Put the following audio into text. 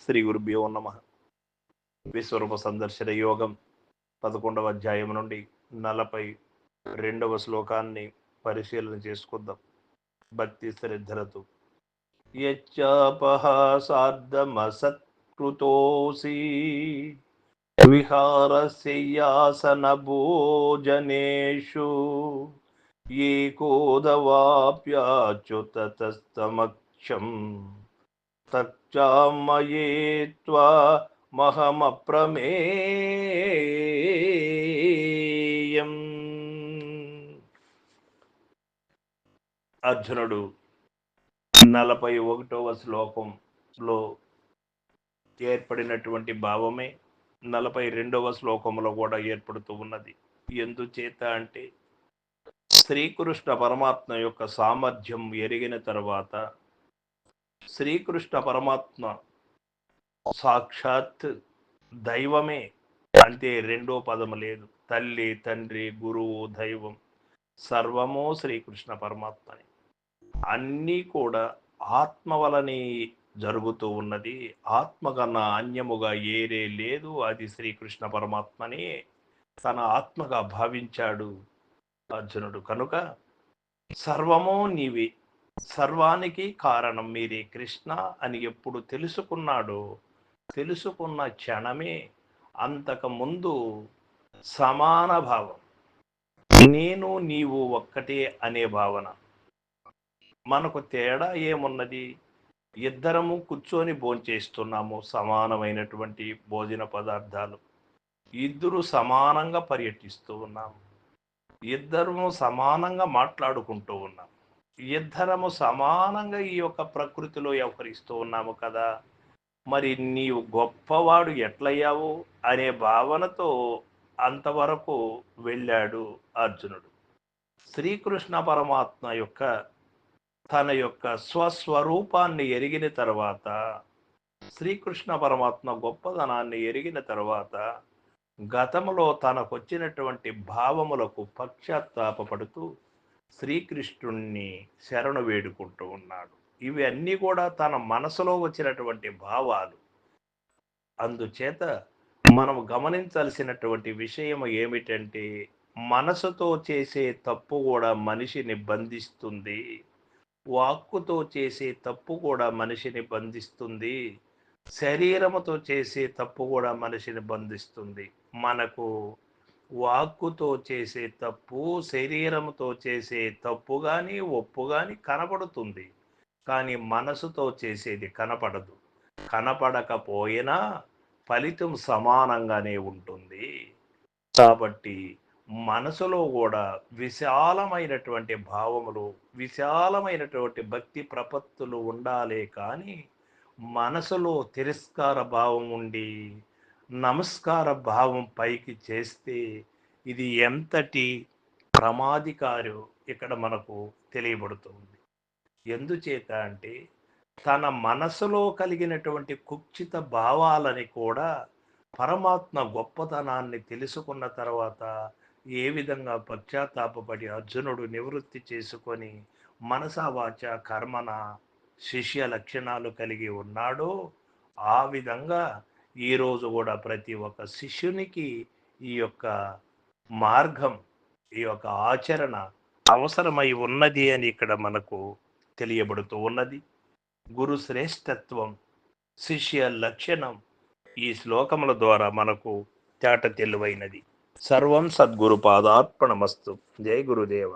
శ్రీ గురుభ్యో నమః. విశ్వరూప సందర్శన యోగం 11వ అధ్యాయం నుండి 42వ శ్లోకాన్ని పరిశీలన చేసుకుందాం భక్తి శ్రద్ధలతో. యచ్చాపహాసార్ధమసత్కృతోసి విహారస్యాసన భోజనేషు ఏకోదవాప్యాచ్యుతస్తమక్షం తచ్చామయే త్వమహమప్రమేయం. అర్జునుడు 41వ శ్లోకంలో ఏర్పడినటువంటి భావమే 42వ శ్లోకంలో కూడా ఏర్పడుతూ ఉన్నది. ఎందుచేత అంటే శ్రీకృష్ణ పరమాత్మ యొక్క సామర్థ్యం ఎరిగిన తర్వాత శ్రీకృష్ణ పరమాత్మ సాక్షాత్ దైవమే, అంటే రెండో పదము లేదు. తల్లి, తండ్రి, గురువు, దైవం సర్వము శ్రీకృష్ణ పరమాత్మని. అన్నీ కూడా ఆత్మ వలనే జరుగుతూ ఉన్నది. ఆత్మ కన్నా అన్యముగా ఏరే లేదు. అది శ్రీకృష్ణ పరమాత్మని తన ఆత్మగా భావించాడు అర్జునుడు. కనుక సర్వము నీవే, సర్వానికి కారణం మీరే కృష్ణ అని ఎప్పుడు తెలుసుకున్నాడో, తెలుసుకున్న క్షణమే అంతకుముందు సమాన భావం, నేను నీవు ఒక్కటే అనే భావన. మనకు తేడా ఏమున్నది? ఇద్దరము కూర్చొని భోంచేస్తున్నాము, సమానమైనటువంటి భోజన పదార్థాలు. ఇద్దరు సమానంగా పర్యటిస్తూ ఉన్నాము, ఇద్దరము సమానంగా మాట్లాడుకుంటూ ఉన్నాము, ఇద్దరము సమానంగా ఈ యొక్క ప్రకృతిలో వ్యవహరిస్తూ ఉన్నాము కదా. మరి నీవు గొప్పవాడు ఎట్లయ్యావు అనే భావనతో అంతవరకు వెళ్ళాడు అర్జునుడు. శ్రీకృష్ణ పరమాత్మ యొక్క తన యొక్క స్వస్వరూపాన్ని ఎరిగిన తర్వాత, శ్రీకృష్ణ పరమాత్మ గొప్పదనాన్ని ఎరిగిన తర్వాత గతంలో తనకొచ్చినటువంటి భావములకు పశ్చాత్తాపడుతూ శ్రీకృష్ణుణ్ణి శరణు వేడుకుంటూ ఉన్నాడు. ఇవి అన్నీ కూడా తన మనసులో వచ్చినటువంటి భావాలు. అందుచేత మనం గమనించాల్సినటువంటి విషయం ఏమిటంటే, మనసుతో చేసే తప్పు కూడా మనిషిని బంధిస్తుంది, వాక్కుతో చేసే తప్పు కూడా మనిషిని బంధిస్తుంది, శరీరముతో చేసే తప్పు కూడా మనిషిని బంధిస్తుంది. మనకు వాక్కుతో చేసే తప్పు, శరీరముతో చేసే తప్పు కానీ ఒప్పు కానీ కనపడుతుంది, కానీ మనసుతో చేసేది కనపడదు. కనపడకపోయినా ఫలితం సమానంగానే ఉంటుంది. కాబట్టి మనసులో కూడా విశాలమైనటువంటి భావములు, విశాలమైనటువంటి భక్తి ప్రపత్తులు ఉండాలే కానీ మనసులో తిరస్కార భావం ఉండి నమస్కార భావం పైకి చేస్తే ఇది ఎంతటి ప్రమాదికారో ఇక్కడ మనకు తెలియబడుతుంది. ఎందుచేత అంటే తన మనసులో కలిగినటువంటి కుక్షిత భావాలని కూడా పరమాత్మ గొప్పతనాన్ని తెలుసుకున్న తర్వాత ఏ విధంగా పశ్చాత్తాపడి అర్జునుడు నివృత్తి చేసుకొని మనసా వాచ కర్మన శిష్య లక్షణాలు కలిగి ఉన్నాడో, ఆ విధంగా ఈరోజు కూడా ప్రతి ఒక్క శిష్యునికి ఈ యొక్క మార్గం, ఈ యొక్క ఆచరణ అవసరమై ఉన్నది అని ఇక్కడ మనకు తెలియబడుతూ ఉన్నది. గురు శ్రేష్టత్వం, శిష్య లక్షణం ఈ శ్లోకముల ద్వారా మనకు తేట తెలివైనది. సర్వం సద్గురు పాదార్పణమస్తు. జై గురుదేవ.